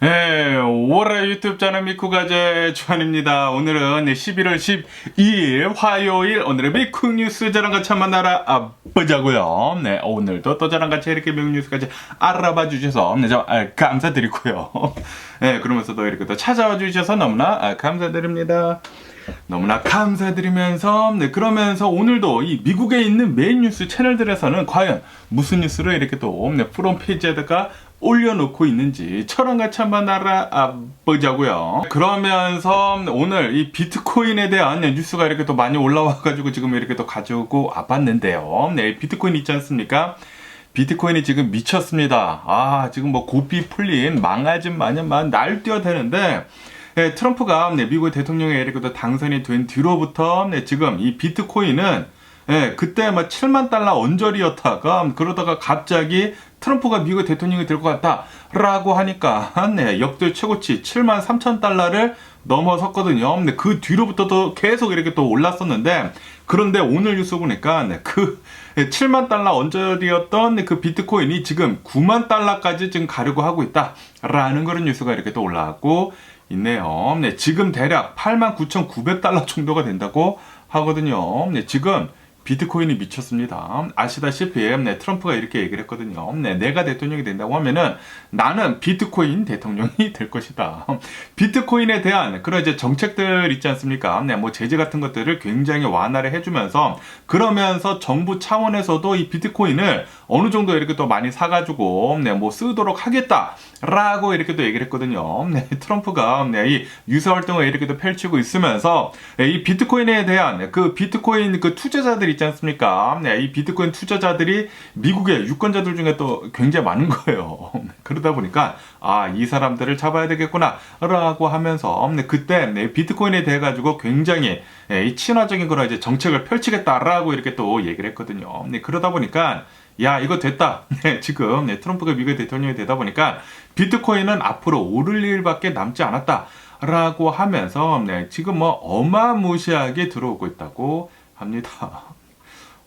네, 월요일 유튜브 채널 미쿠가제 주한입니다. 오늘은 11월 12일 화요일 오늘의 미쿠 뉴스 저랑 같이 한번 알아보자고요. 네, 오늘도 또 저랑 같이 이렇게 미쿠 뉴스까지 알아봐 주셔서 감사드리고요. 네, 그러면서도 이렇게 또 찾아와 주셔서 너무나 감사드립니다. 너무나 감사드리면서 그러면서 오늘도 이 미국에 있는 메인 뉴스 채널들에서는 과연 무슨 뉴스를 이렇게 또 프롬 페이지에다가 올려놓고 있는지 저랑 같이 한번 알아보자고요. 그러면서 오늘 이 비트코인에 대한 뉴스가 이렇게 또 많이 올라와가지고 지금 이렇게 또 가지고 와봤는데요. 네, 비트코인 있지 않습니까? 비트코인이 지금 미쳤습니다. 지금 뭐 고삐 풀린 망아진 마냥 날뛰어대는데 트럼프가 미국의 대통령에 이렇게 또 당선이 된 뒤로부터 지금 이 비트코인은 그때 막 7만 달러 언저리였다가 그러다가 갑자기 트럼프가 미국 대통령이 될 것 같다라고 하니까 역대 최고치 7만 3천 달러를 넘어섰거든요. 근데 그 뒤로부터도 계속 이렇게 또 올랐었는데 그런데 오늘 뉴스 보니까 그 7만 달러 언저리였던 그 비트코인이 지금 9만 달러까지 지금 가려고 하고 있다라는 그런 뉴스가 이렇게 또 올라왔고 있네요. 지금 대략 89,900달러 정도가 된다고 하거든요. 지금 비트코인이 미쳤습니다. 아시다시피 트럼프가 이렇게 얘기를 했거든요. 내가 대통령이 된다고 하면은 나는 비트코인 대통령이 될 것이다. 비트코인에 대한 그런 이제 정책들 있지 않습니까? 뭐 제재 같은 것들을 굉장히 완화를 해주면서 그러면서 정부 차원에서도 이 비트코인을 어느 정도 이렇게 또 많이 사가지고 뭐 쓰도록 하겠다라고 이렇게 또 얘기를 했거든요. 트럼프가 이 유세 활동을 이렇게 또 펼치고 있으면서 이 비트코인에 대한 그 비트코인 그 투자자들 있지 않습니까? 이 비트코인 투자자들이 미국의 유권자들 중에 또 굉장히 많은 거예요. 그러다 보니까 이 사람들을 잡아야 되겠구나 라고 하면서 그때 비트코인에 대해 가지고 굉장히 이 친화적인 그런 이제 정책을 펼치겠다라고 이렇게 또 얘기를 했거든요. 그러다 보니까 야 이거 됐다. 지금 트럼프가 미국의 대통령이 되다 보니까 비트코인은 앞으로 오를 일밖에 남지 않았다 라고 하면서 지금 뭐 어마무시하게 들어오고 있다고 합니다.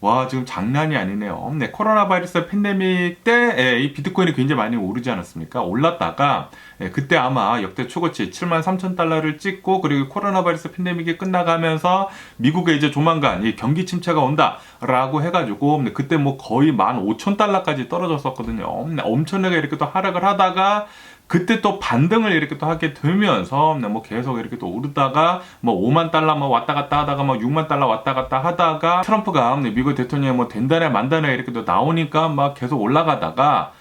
와, 지금 장난이 아니네요. 코로나 바이러스 팬데믹 때 이 비트코인이 굉장히 많이 오르지 않았습니까? 올랐다가 그때 아마 역대 최고치 7만 3천 달러를 찍고 그리고 코로나 바이러스 팬데믹이 끝나가면서 미국에 이제 조만간 이 경기 침체가 온다라고 해가지고 그때 뭐 거의 15,000달러까지 떨어졌었거든요. 엄청나게 이렇게 또 하락을 하다가 그때 또 반등을 이렇게 또 하게 되면서 뭐 계속 이렇게 또 오르다가 뭐 5만 달러 뭐 왔다 갔다 하다가 뭐 6만 달러 왔다 갔다 하다가 트럼프가 미국 대통령이 뭐 된다네 만다네 이렇게 또 나오니까 막 계속 올라가다가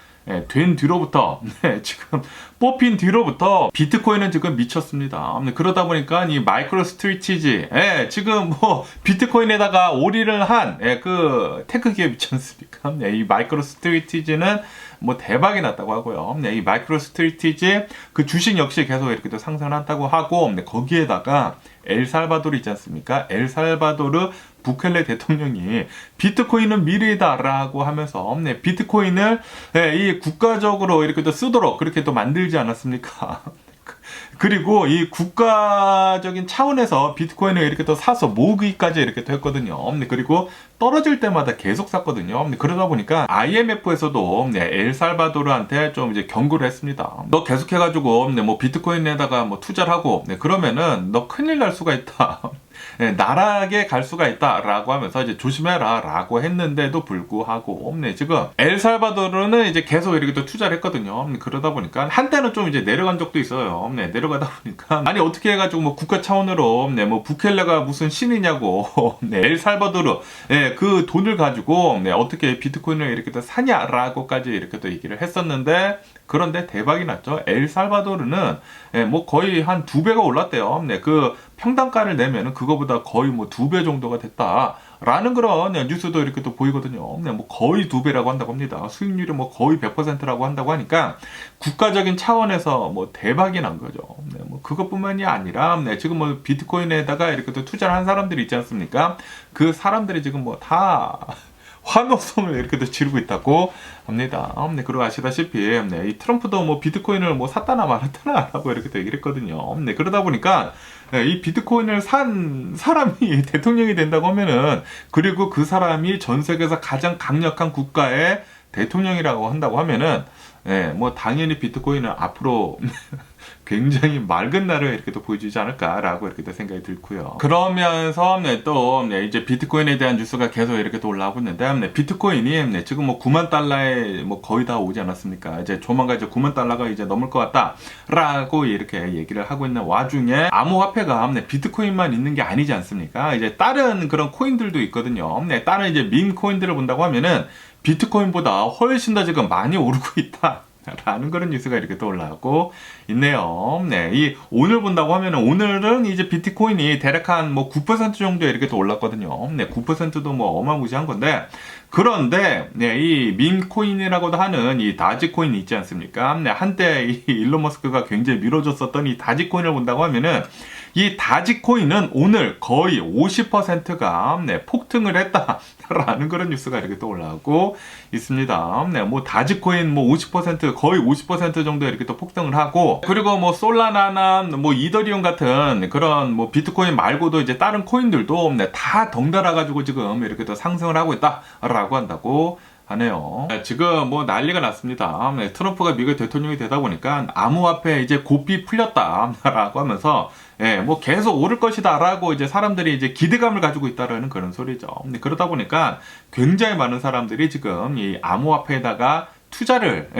된 뒤로부터 지금 뽑힌 뒤로부터 비트코인은 지금 미쳤습니다. 그러다 보니까 이 마이크로 스트리티지 지금 뭐 비트코인에다가 올인을 한 그 테크 기업 있지 않습니까? 이 마이크로 스트리티지는 뭐 대박이 났다고 하고요. 이 마이크로 스트리티지 그 주식 역시 계속 이렇게 또 상승한다고 하고 거기에다가 엘살바도르 있지 않습니까? 엘살바도르 부켈레 대통령이 비트코인은 미래다라고 하면서 비트코인을 이 국가적으로 이렇게 또 쓰도록 그렇게 또 만들지 않았습니까? 그리고 이 국가적인 차원에서 비트코인을 이렇게 또 사서 모으기까지 이렇게 또 했거든요. 그리고 떨어질 때마다 계속 샀거든요. 그러다 보니까 IMF에서도 엘살바도르한테 좀 이제 경고를 했습니다. 너 계속해가지고 뭐 비트코인에다가 뭐 투자를 하고 그러면은 너 큰일 날 수가 있다. 나락에 갈 수가 있다라고 하면서 이제 조심해라라고 했는데도 불구하고 지금 엘살바도르는 이제 계속 이렇게 또 투자를 했거든요. 그러다 보니까 한때는 좀 이제 내려간 적도 있어요. 내려가다 보니까 아니 어떻게 해가지고 뭐 국가 차원으로 뭐 부켈레가 무슨 신이냐고 엘살바도르 그 돈을 가지고 어떻게 비트코인을 이렇게 또 사냐라고까지 이렇게 또 얘기를 했었는데 그런데 대박이 났죠. 엘살바도르는 뭐 거의 한 2배가 올랐대요. 그 평단가를 내면은 그거보다 거의 뭐 2배 정도가 됐다라는 그런 뉴스도 이렇게 또 보이거든요. 뭐 거의 2배라고 한다고 합니다. 수익률이 뭐 거의 100%라고 한다고 하니까 국가적인 차원에서 뭐 대박이 난 거죠. 뭐 그것뿐만이 아니라 지금 뭐 비트코인에다가 이렇게 또 투자를 한 사람들이 있지 않습니까? 그 사람들이 지금 뭐 다 환호성을 이렇게 또 지르고 있다고 합니다. 그리고 아시다시피 이 트럼프도 뭐 비트코인을 뭐 샀다나 말았다나 라고 이렇게 또 얘기를 했거든요. 그러다 보니까 이 비트코인을 산 사람이 대통령이 된다고 하면은 그리고 그 사람이 전 세계에서 가장 강력한 국가의 대통령이라고 한다고 하면은 뭐 당연히 비트코인은 앞으로 굉장히 맑은 날을 이렇게 또 보여주지 않을까라고 이렇게 또 생각이 들고요. 그러면서 또 이제 비트코인에 대한 뉴스가 계속 이렇게 또 올라오고 있는데 비트코인이 지금 뭐 9만 달러에 뭐 거의 다 오지 않았습니까? 이제 조만간 이제 9만 달러가 이제 넘을 것 같다라고 이렇게 얘기를 하고 있는 와중에 암호화폐가 비트코인만 있는 게 아니지 않습니까? 이제 다른 그런 코인들도 있거든요. 다른 이제 밈 코인들을 본다고 하면은 비트코인보다 훨씬 더 지금 많이 오르고 있다. 라는 그런 뉴스가 이렇게 또 올라오고 있네요. 이 오늘 본다고 하면은 오늘은 이제 비트코인이 대략 한 뭐 9% 정도 이렇게 또 올랐거든요. 9%도 뭐 어마무시한 건데 그런데 이 밈코인이라고도 하는 이 다지코인 있지 않습니까? 한때 이 일론 머스크가 굉장히 밀어줬었던 이 다지코인을 본다고 하면은 이 다지코인은 오늘 거의 50%가 폭등을 했다라는 그런 뉴스가 이렇게 또 올라오고 있습니다. 뭐 다지코인 뭐 50% 거의 50% 정도 이렇게 또 폭등을 하고 그리고 뭐 솔라나나 뭐 이더리움 같은 그런 뭐 비트코인 말고도 이제 다른 코인들도 다 덩달아 가지고 지금 이렇게 또 상승을 하고 있다라고 한다고 하네요. 지금 뭐 난리가 났습니다. 트럼프가 미국 대통령이 되다 보니까 암호화폐 이제 고삐 풀렸다라고 하면서 뭐 계속 오를 것이다라고 이제 사람들이 이제 기대감을 가지고 있다라는 그런 소리죠. 그러다 보니까 굉장히 많은 사람들이 지금 이 암호화폐에다가 투자를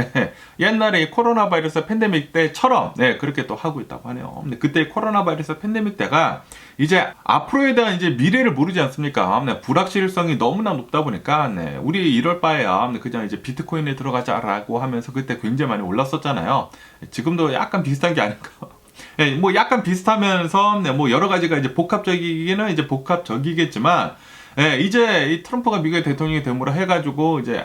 옛날에 코로나 바이러스 팬데믹 때처럼 그렇게 또 하고 있다고 하네요. 근데 그때 코로나 바이러스 팬데믹 때가 이제 앞으로에 대한 이제 미래를 모르지 않습니까? 불확실성이 너무나 높다 보니까 우리 이럴 바에야 그냥 이제 비트코인에 들어가자라고 하면서 그때 굉장히 많이 올랐었잖아요. 지금도 약간 비슷한 게 아닌가. 뭐 약간 비슷하면서 뭐 여러 가지가 이제 복합적이기는 이제 복합적이겠지만 이제 이 트럼프가 미국의 대통령이 됨으로 해가지고 이제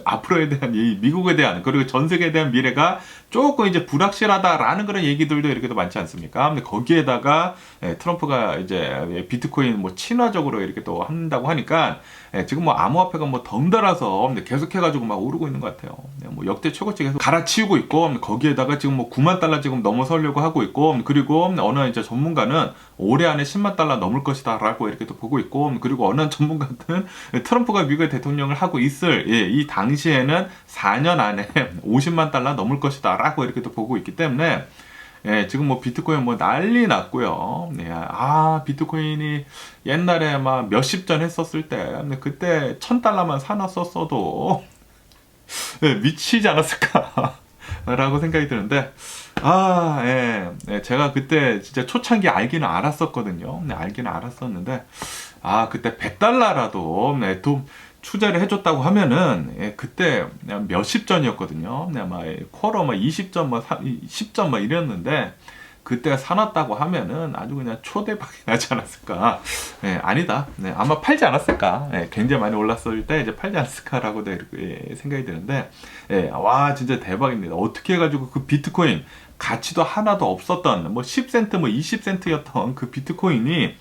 앞으로에 대한 이 미국에 대한 그리고 전 세계에 대한 미래가 조금 이제 불확실하다라는 그런 얘기들도 이렇게 많지 않습니까? 근데 거기에다가 트럼프가 이제 비트코인 뭐 친화적으로 이렇게 또 한다고 하니까 지금 뭐 암호화폐가 뭐 덩달아서 계속해가지고 막 오르고 있는 것 같아요. 뭐 역대 최고치 계속 갈아치우고 있고 거기에다가 지금 뭐 9만 달러 지금 넘어서려고 하고 있고 그리고 어느 이제 전문가는 올해 안에 10만 달러 넘을 것이다라고 이렇게 또 보고 있고 그리고 어느 전문가는 트럼프가 미국의 대통령을 하고 있을 이 당시에는 4년 안에 50만 달러 넘을 것이다라고 이렇게 또 보고 있기 때문에 지금 뭐 비트코인 뭐 난리 났고요. 비트코인이 옛날에 막 몇십 전 했었을 때 그때 1000달러만 사놨었어도 미치지 않았을까 라고 생각이 드는데 제가 그때 진짜 초창기 알기는 알았었거든요. 알기는 알았었는데 그때 100달러라도 또 투자를 해줬다고 하면은 그때 몇십 전이었거든요. 아마 쿼러 20전 10전 이랬는데 그때 사놨다고 하면은 아주 그냥 초대박이 나지 않았을까. 아니다. 아마 팔지 않았을까. 굉장히 많이 올랐을 때 이제 팔지 않았을까라고 이렇게 생각이 드는데 와 진짜 대박입니다. 어떻게 해가지고 그 비트코인 가치도 하나도 없었던 뭐 10센트 뭐 20센트였던 그 비트코인이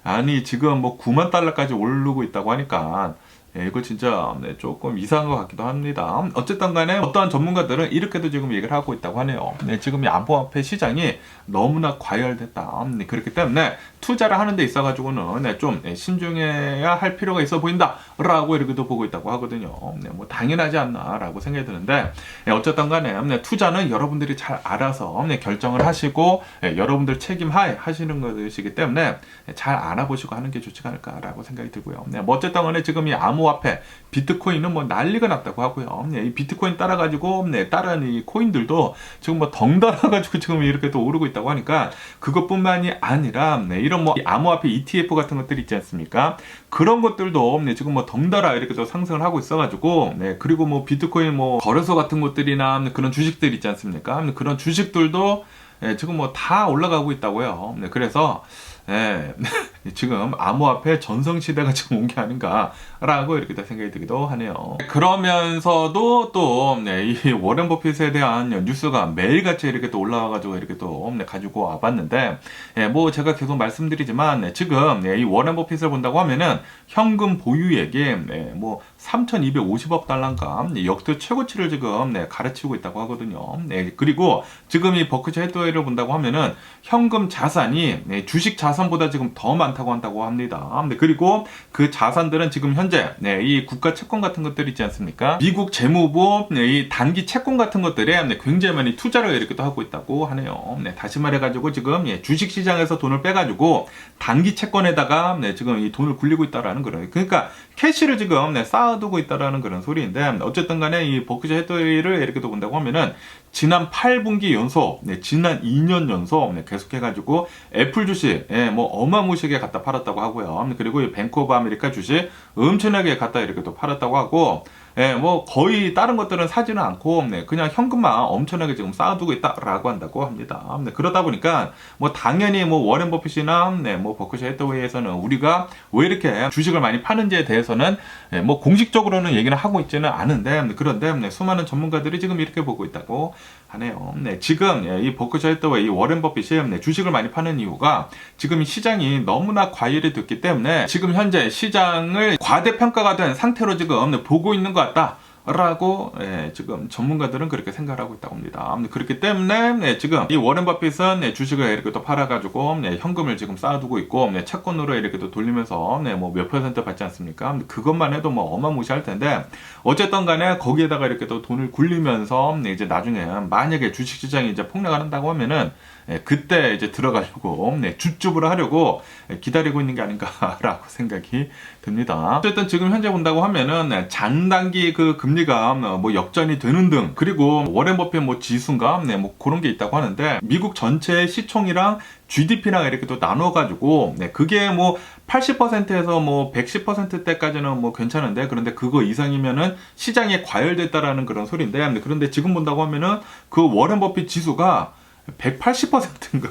아니 지금 뭐 9만 달러까지 오르고 있다고 하니까 이거 진짜 조금 이상한 것 같기도 합니다. 어쨌든 간에 어떠한 전문가들은 이렇게도 지금 얘기를 하고 있다고 하네요. 지금 이 암호화폐 시장이 너무나 과열됐다. 그렇기 때문에 투자를 하는 데 있어가지고는 좀 신중해야 할 필요가 있어 보인다 라고 이렇게도 보고 있다고 하거든요. 뭐 당연하지 않나 라고 생각이 드는데 어쨌든 간에 투자는 여러분들이 잘 알아서 결정을 하시고 여러분들 책임하에 하시는 것이기 때문에 잘 알아보시고 하는 게 좋지 않을까 라고 생각이 들고요. 뭐 어쨌든 간에 지금 이 암호화폐 비트코인은 뭐 난리가 났다고 하고요. 이 비트코인 따라가지고 다른 이 코인들도 지금 뭐 덩달아가지고 지금 이렇게 또 오르고 있다고 하니까 그것뿐만이 아니라 이런 뭐 암호화폐 ETF 같은 것들 있지 않습니까? 그런 것들도 지금 뭐 덩달아 이렇게 또 상승을 하고 있어가지고 그리고 뭐 비트코인 뭐 거래소 같은 것들이나 그런 주식들 있지 않습니까? 그런 주식들도 지금 뭐 다 올라가고 있다고요. 그래서 지금 암호화폐 전성시대가 지금 온 게 아닌가라고 이렇게 생각이 들기도 하네요. 그러면서도 또 이 워렌 버핏에 대한 뉴스가 매일같이 이렇게 또 올라와가지고 이렇게 또 가지고 와봤는데 뭐 제가 계속 말씀드리지만 지금 이 워렌 버핏을 본다고 하면은 현금 보유액이 뭐 3,250억 달러인가 역대 최고치를 지금 갈아치우고 있다고 하거든요. 그리고 지금 이 버크셔 해서웨이를 본다고 하면은 현금 자산이 주식 자산 자산보다 지금 더 많다고 한다고 합니다. 그리고 그 자산들은 지금 현재 이 국가 채권 같은 것들 있지 않습니까? 미국 재무부 이 단기 채권 같은 것들에 굉장히 많이 투자를 이렇게 또 하고 있다고 하네요. 다시 말해가지고 지금 주식시장에서 돈을 빼가지고 단기 채권에다가 지금 이 돈을 굴리고 있다라는 그런, 그러니까 캐시를 지금 쌓아두고 있다라는 그런 소리인데, 어쨌든 간에 이 버크셔 해서웨이를 이렇게 또 본다고 하면은 지난 8분기 연속, 지난 2년 연속 계속해가지고 애플 주식 뭐 어마무시하게 갖다 팔았다고 하고요. 그리고 이 뱅크 오브 아메리카 주식 엄청나게 갖다 이렇게 또 팔았다고 하고, 뭐 거의 다른 것들은 사지는 않고 그냥 현금만 엄청나게 지금 쌓아두고 있다라고 한다고 합니다. 그러다 보니까 뭐 당연히 뭐 워렌 버핏이나 뭐 버크셔 해서웨이에서는 우리가 왜 이렇게 주식을 많이 파는지에 대해서는 뭐 공식적으로는 얘기를 하고 있지는 않은데, 그런데 수많은 전문가들이 지금 이렇게 보고 있다고 하네요. 지금 이 버크셔 해서웨이, 이 워렌 버핏이 주식을 많이 파는 이유가 지금 이 시장이 너무나 과열이 됐기 때문에 지금 현재 시장을 과대평가가 된 상태로 지금 보고 있는 것 같다 라고 지금 전문가들은 그렇게 생각하고 있다고 합니다. 그렇기 때문에 지금 이 워렌 버핏은 주식을 이렇게 또 팔아가지고 현금을 지금 쌓아두고 있고 채권으로 이렇게 또 돌리면서 뭐 몇 퍼센트 받지 않습니까? 그것만 해도 뭐 어마무시할 텐데, 어쨌든 간에 거기에다가 이렇게 또 돈을 굴리면서 이제 나중에 만약에 주식시장이 이제 폭락을 한다고 하면은 그때 이제 들어가려고 줍줍을 하려고 기다리고 있는 게 아닌가라고 생각이 듭니다. 어쨌든 지금 현재 본다고 하면은 장단기 그 금리가 뭐 역전이 되는 등, 그리고 워렌 버핏 뭐 지수인가 뭐 그런 게 있다고 하는데, 미국 전체 시총이랑 GDP랑 이렇게 또 나눠가지고 그게 뭐 80%에서 뭐 110%대까지는 뭐 괜찮은데, 그런데 그거 이상이면은 시장에 과열됐다라는 그런 소리인데, 그런데 지금 본다고 하면은 그 워렌 버핏 지수가 180%인가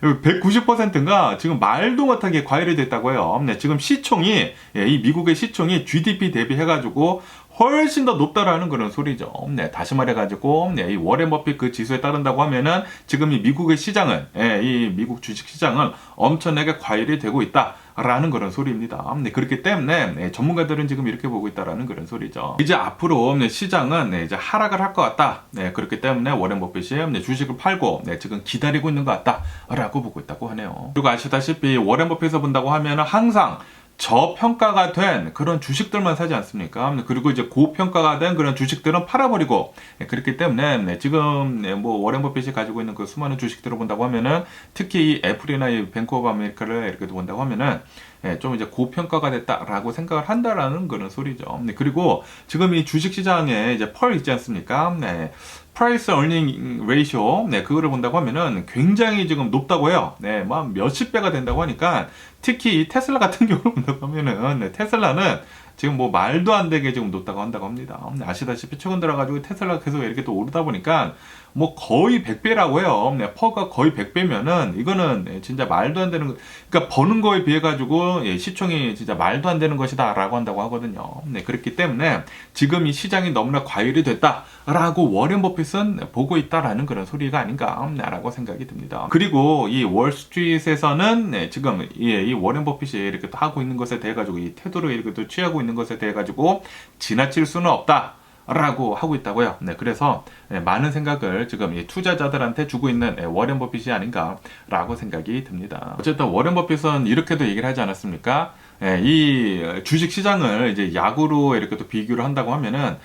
190%인가 지금 말도 못하게 과열이 됐다고 해요. 지금 시총이, 이 미국의 시총이 GDP 대비해가지고 훨씬 더 높다라는 그런 소리죠. 다시 말해가지고 이 워렌 버핏 그 지수에 따른다고 하면은 지금 이 미국의 시장은, 이 미국 주식 시장은 엄청나게 과열이 되고 있다라는 그런 소리입니다. 그렇기 때문에 전문가들은 지금 이렇게 보고 있다라는 그런 소리죠. 이제 앞으로 시장은 이제 하락을 할 것 같다. 그렇기 때문에 워렌 버핏이 주식을 팔고 지금 기다리고 있는 것 같다라고 보고 있다고 하네요. 그리고 아시다시피 워렌 버핏을 본다고 하면은 항상 저평가가 된 그런 주식들만 사지 않습니까? 그리고 이제 고평가가 된 그런 주식들은 팔아버리고, 그렇기 때문에 지금 뭐 워렌 버핏이 가지고 있는 그 수많은 주식들을 본다고 하면은, 특히 이 애플이나 이 뱅크 오브 아메리카를 이렇게 본다고 하면은 좀 이제 고평가가 됐다라고 생각을 한다라는 그런 소리죠. 그리고 지금 이 주식시장에 이제 펄 있지 않습니까? 프라이스 어닝 레이쇼, 그거를 본다고 하면은 굉장히 지금 높다고 해요. 뭐 몇십 배가 된다고 하니까, 특히 이 테슬라 같은 경우를 본다고 하면은 테슬라는 지금 뭐 말도 안 되게 지금 높다고 한다고 합니다. 아시다시피 최근 들어가지고 테슬라가 계속 이렇게 또 오르다 보니까 뭐 거의 100배라고 해요. 퍼가 거의 100배면은 이거는 진짜 말도 안 되는 거, 그러니까 버는 거에 비해 가지고 시총이 진짜 말도 안 되는 것이다라고 한다고 하거든요. 그렇기 때문에 지금 이 시장이 너무나 과열이 됐다라고 워렌 버핏은 보고 있다라는 그런 소리가 아닌가라고 생각이 듭니다. 그리고 이 월스트리트에서는 지금 이 워렌 버핏이 이렇게 또 하고 있는 것에 대해 가지고, 이 태도를 이렇게 또 취하고 있는 것에 대해 가지고 지나칠 수는 없다 라고 하고 있다고요. 그래서 많은 생각을 지금 이 투자자들한테 주고 있는 워렌 버핏이 아닌가라고 생각이 듭니다. 어쨌든 워렌 버핏은 이렇게도 얘기를 하지 않았습니까? 이 주식 시장을 이제 야구로 이렇게 또 비교를 한다고 하면은,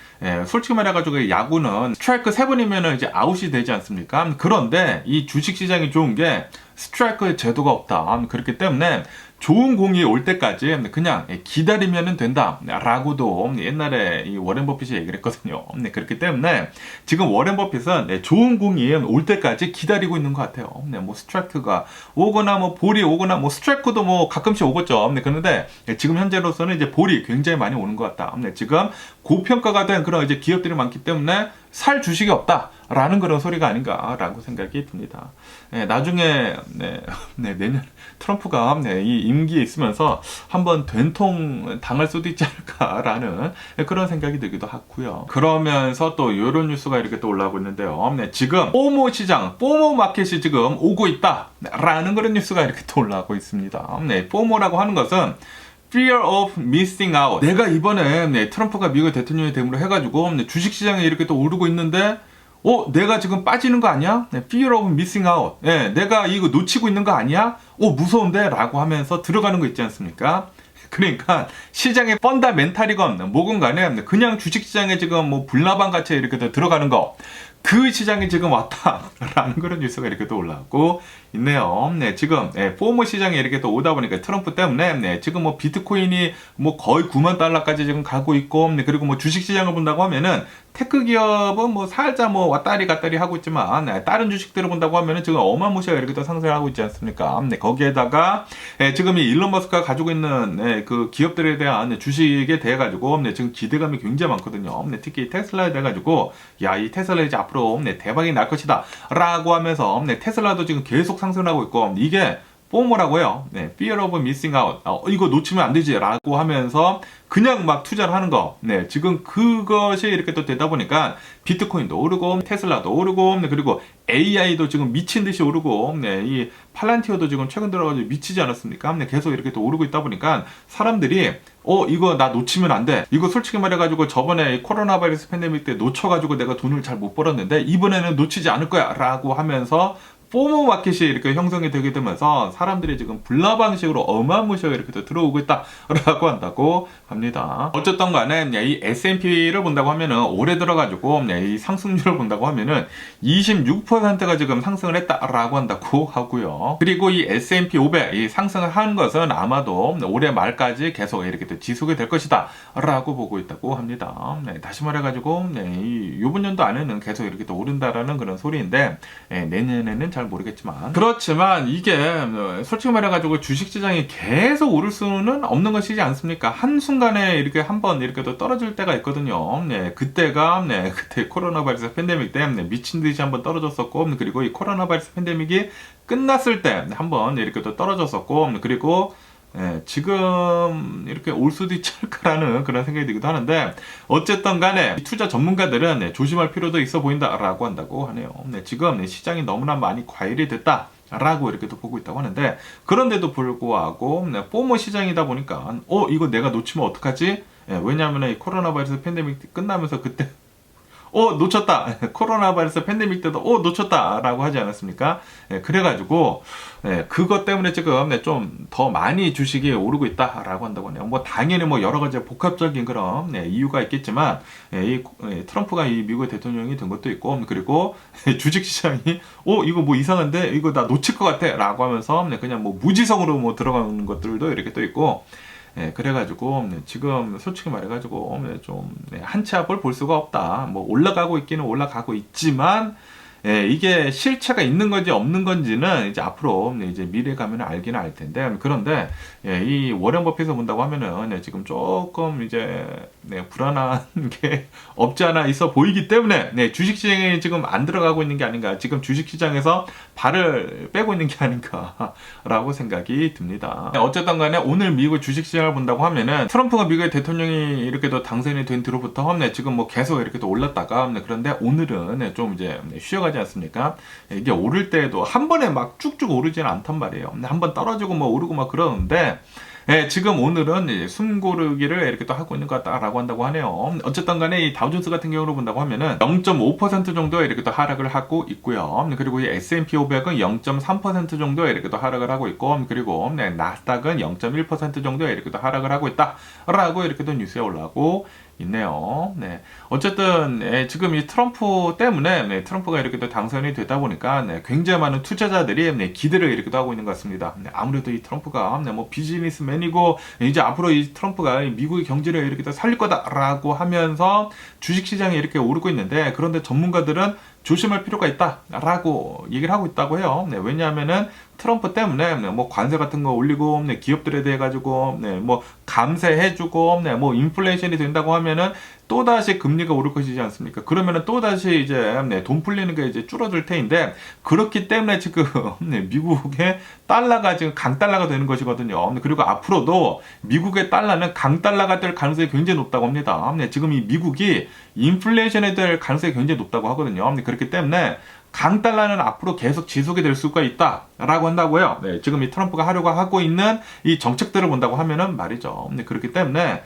솔직히 말해가지고 야구는 스트라이크 3번이면은 이제 아웃이 되지 않습니까? 그런데 이 주식 시장이 좋은 게 스트라이크 제도가 없다. 그렇기 때문에 좋은 공이 올 때까지 그냥 기다리면 된다 라고도 옛날에 이 워렌 버핏이 얘기를 했거든요. 그렇기 때문에 지금 워렌 버핏은 좋은 공이 올 때까지 기다리고 있는 것 같아요. 뭐 스트라이크가 오거나 뭐 볼이 오거나 뭐 스트라이크도 뭐 가끔씩 오겠죠. 그런데 지금 현재로서는 이제 볼이 굉장히 많이 오는 것 같다. 지금 고평가가 된 그런 이제 기업들이 많기 때문에 살 주식이 없다라는 그런 소리가 아닌가라고 생각이 듭니다. 나중에 내년 트럼프가 이 임기에 있으면서 한번 된통 당할 수도 있지 않을까라는 그런 생각이 들기도 하고요. 그러면서 또 이런 뉴스가 이렇게 또 올라오고 있는데요. 지금 포모 시장, 포모 마켓이 지금 오고 있다라는 그런 뉴스가 이렇게 또 올라오고 있습니다. 포모라고 하는 것은 Fear of missing out. 내가 이번에 트럼프가 미국 대통령이 됨으로 해가지고 주식시장에 이렇게 또 오르고 있는데 내가 지금 빠지는 거 아니야? 네, fear of missing out. 내가 이거 놓치고 있는 거 아니야? 무서운데? 라고 하면서 들어가는 거 있지 않습니까? 그러니까 시장의 펀다멘탈이건 뭐건 간에 그냥 주식시장에 지금 뭐 불나방 같이 이렇게 들어가는 거, 그 시장이 지금 왔다라는 그런 뉴스가 이렇게 또 올라오고 있네요. 지금 포모 시장에 이렇게 또 오다 보니까 트럼프 때문에 지금 뭐 비트코인이 뭐 거의 9만 달러까지 지금 가고 있고, 그리고 뭐 주식 시장을 본다고 하면은 테크 기업은 뭐 살짝 뭐 왔다리 갔다리 하고 있지만 다른 주식들을 본다고 하면은 지금 어마무시하게 이렇게 또 상승을 하고 있지 않습니까? 거기에다가 지금 이 일론 머스크가 가지고 있는 그 기업들에 대한 주식에 대해 가지고 지금 기대감이 굉장히 많거든요. 특히 테슬라에 대해 가지고 야, 이 테슬라 이제 앞으로 대박이 날 것이다 라고 하면서 테슬라도 지금 계속 상승하고 있고, 이게 포모라고요. fear of missing out. 이거 놓치면 안 되지 라고 하면서 그냥 막 투자를 하는 거. 지금 그것이 이렇게 또 되다 보니까 비트코인도 오르고 테슬라도 오르고 그리고 AI도 지금 미친 듯이 오르고 이 팔란티어도 지금 최근 들어가지고 미치지 않았습니까? 계속 이렇게 또 오르고 있다 보니까 사람들이 이거 나 놓치면 안 돼. 이거 솔직히 말해가지고 저번에 코로나 바이러스 팬데믹 때 놓쳐가지고 내가 돈을 잘 못 벌었는데 이번에는 놓치지 않을 거야 라고 하면서 포모 마켓이 이렇게 형성이 되게 되면서 사람들이 지금 불나 방식으로 어마무시하게 이렇게 들어오고 있다라고 한다고 합니다. 어쨌든 간에 이 S&P를 본다고 하면은 올해 들어가지고 이 상승률을 본다고 하면은 26%가 지금 상승을 했다라고 한다고 하고요. 그리고 이 S&P 500 이 상승을 한 것은 아마도 올해 말까지 계속 이렇게 또 지속이 될 것이다 라고 보고 있다고 합니다. 다시 말해가지고 이번 연도 안에는 계속 이렇게 또 오른다라는 그런 소리인데 내년에는 잘 모르겠지만, 그렇지만 이게 솔직히 말해가지고 주식시장이 계속 오를 수는 없는 것이지 않습니까? 한순간에 이렇게 한번 이렇게 또 떨어질 때가 있거든요. 그때가 그때 코로나 바이러스 팬데믹 때문에 미친 듯이 한번 떨어졌었고, 그리고 이 코로나 바이러스 팬데믹이 끝났을 때 한번 이렇게 또 떨어졌었고, 그리고 지금 이렇게 올 수도 있지 않을까라는 그런 생각이 들기도 하는데, 어쨌든 간에 투자 전문가들은 조심할 필요도 있어 보인다라고 한다고 하네요. 지금 시장이 너무나 많이 과열이 됐다 라고 이렇게 또 보고 있다고 하는데, 그런데도 불구하고 포모 시장이다 보니까 이거 내가 놓치면 어떡하지? 왜냐하면 이 코로나 바이러스 팬데믹 끝나면서 그때 놓쳤다. 코로나 바이러스 팬데믹 때도 놓쳤다 라고 하지 않았습니까? 그래가지고 그것 때문에 지금 좀 더 많이 주식이 오르고 있다 라고 한다고 하네요. 뭐 당연히 뭐 여러 가지 복합적인 그런 이유가 있겠지만, 이 트럼프가 이 미국의 대통령이 된 것도 있고, 그리고 주식 시장이 이거 뭐 이상한데 이거 나 놓칠 것 같아 라고 하면서 그냥 뭐 무지성으로 뭐 들어가는 것들도 이렇게 또 있고, 그래가지고 지금 솔직히 말해가지고 좀 한 치 앞을 볼 수가 없다. 뭐 올라가고 있기는 올라가고 있지만 이게 실체가 있는 건지 없는 건지는 이제 앞으로 이제 미래 가면 알기는 알 텐데, 그런데 이 워렌 버핏을 본다고 하면은 지금 조금 이제 불안한 게 없지 않아 있어 보이기 때문에 주식시장에 지금 안 들어가고 있는 게 아닌가, 지금 주식시장에서 발을 빼고 있는 게 아닌가라고 생각이 듭니다. 어쨌든 간에 오늘 미국 주식시장을 본다고 하면은 트럼프가 미국의 대통령이 이렇게 또 당선이 된 뒤로부터 지금 뭐 계속 이렇게 또 올랐다가, 그런데 오늘은 좀 이제 쉬어가지 않습니까? 이게 오를 때도 한 번에 막 쭉쭉 오르지는 않단 말이에요. 한번 떨어지고 뭐 오르고 막 그러는데, 지금 오늘은 숨고르기를 이렇게 또 하고 있는 것 같다라고 한다고 하네요. 어쨌든 간에 이 다우존스 같은 경우로 본다고 하면은 0.5% 정도 이렇게 또 하락을 하고 있고요. 그리고 이 S&P 500은 0.3% 정도 이렇게 또 하락을 하고 있고, 그리고 나스닥은 0.1% 정도 이렇게 또 하락을 하고 있다라고 이렇게 또 뉴스에 올라오고 있네요. 어쨌든 지금 이 트럼프 때문에 트럼프가 이렇게 또 당선이 되다 보니까 굉장히 많은 투자자들이 기대를 이렇게 또 하고 있는 것 같습니다. 아무래도 이 트럼프가 뭐 비즈니스맨이고 이제 앞으로 이 트럼프가 미국의 경제를 이렇게 또 살릴 거다라고 하면서 주식시장이 이렇게 오르고 있는데, 그런데 전문가들은 조심할 필요가 있다라고 얘기를 하고 있다고 해요. 왜냐하면은 트럼프 때문에 뭐 관세 같은 거 올리고 기업들에 대해 가지고 뭐 감세해주고 뭐 인플레이션이 된다고 하면은 또다시 금리가 오를 것이지 않습니까? 그러면은 또다시 이제 돈 풀리는 게 이제 줄어들 테인데, 그렇기 때문에 지금 미국의 달러가 지금 강달러가 되는 것이거든요. 그리고 앞으로도 미국의 달러는 강달러가 될 가능성이 굉장히 높다고 합니다. 지금 이 미국이 인플레이션에 될 가능성이 굉장히 높다고 하거든요. 그렇기 때문에 강달러는 앞으로 계속 지속이 될 수가 있다라고 한다고요. 지금 이 트럼프가 하려고 하고 있는 이 정책들을 본다고 하면은 말이죠. 그렇기 때문에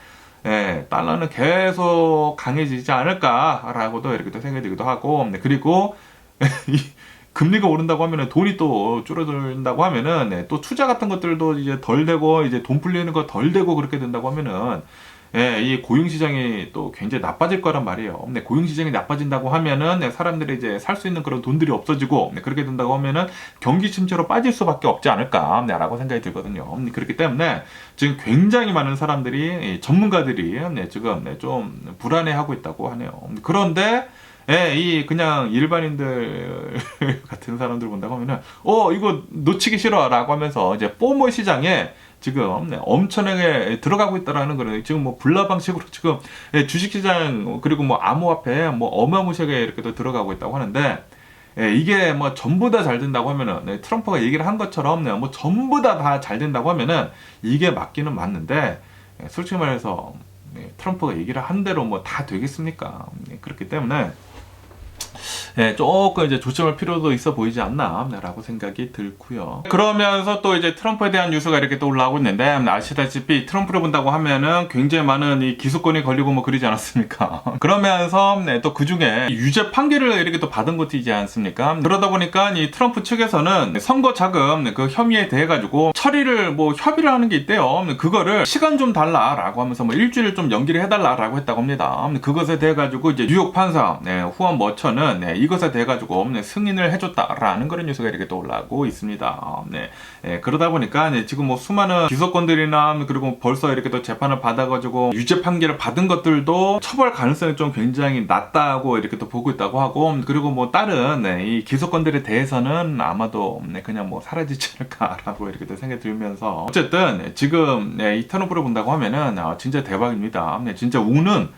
달러는 계속 강해지지 않을까라고도 이렇게 또 생각이 들기도 하고, 그리고 이 금리가 오른다고 하면은 돈이 또 줄어든다고 하면은 또 투자 같은 것들도 이제 덜 되고 이제 돈 풀리는 거 덜 되고 그렇게 된다고 하면은 이 고용시장이 또 굉장히 나빠질 거란 말이에요. 고용시장이 나빠진다고 하면은 사람들이 이제 살 수 있는 그런 돈들이 없어지고 그렇게 된다고 하면은 경기 침체로 빠질 수밖에 없지 않을까라고 생각이 들거든요. 그렇기 때문에 지금 굉장히 많은 사람들이 전문가들이 지금 좀 불안해하고 있다고 하네요. 그런데 이 그냥 일반인들 같은 사람들 본다고 하면은 이거 놓치기 싫어라고 하면서 이제 포모 시장에 지금 엄청나게 들어가고 있다라는 거는 지금 뭐 불나 방식으로 지금 주식시장 그리고 뭐 암호화폐 뭐 어마무시하게 이렇게 또 들어가고 있다고 하는데 이게 뭐 전부 다 잘 된다고 하면은 트럼프가 얘기를 한 것처럼 뭐 전부 다 잘 된다고 하면은 이게 맞기는 맞는데 솔직히 말해서 트럼프가 얘기를 한 대로 뭐 다 되겠습니까? 그렇기 때문에 조금 이제 조심할 필요도 있어 보이지 않나라고 생각이 들고요. 그러면서 또 이제 트럼프에 대한 뉴스가 이렇게 또 올라오고 있는데 아시다시피 트럼프를 본다고 하면은 굉장히 많은 이 기소권이 걸리고 뭐 그러지 않았습니까? 그러면서 또 그 중에 유죄 판결을 이렇게 또 받은 것이지 않습니까? 그러다 보니까 이 트럼프 측에서는 선거 자금 그 혐의에 대해 가지고 처리를 뭐 협의를 하는 게 있대요. 그거를 시간 좀 달라라고 하면서 뭐 일주일 좀 연기를 해달라라고 했다고 합니다. 그것에 대해 가지고 이제 뉴욕 판사 후안 머처는 이것에 대해 가지고 승인을 해줬다라는 그런 뉴스가 이렇게 또 올라오고 있습니다. 그러다 보니까 지금 뭐 수많은 기소권들이나 그리고 벌써 이렇게 또 재판을 받아가지고 유죄 판결을 받은 것들도 처벌 가능성이 좀 굉장히 낮다고 이렇게 또 보고 있다고 하고 그리고 뭐 다른 이 기소권들에 대해서는 아마도 그냥 뭐 사라지지 않을까라고 이렇게 또 생각이 들면서 어쨌든 지금 이 트럼프를 본다고 하면은 진짜 대박입니다. 진짜 운은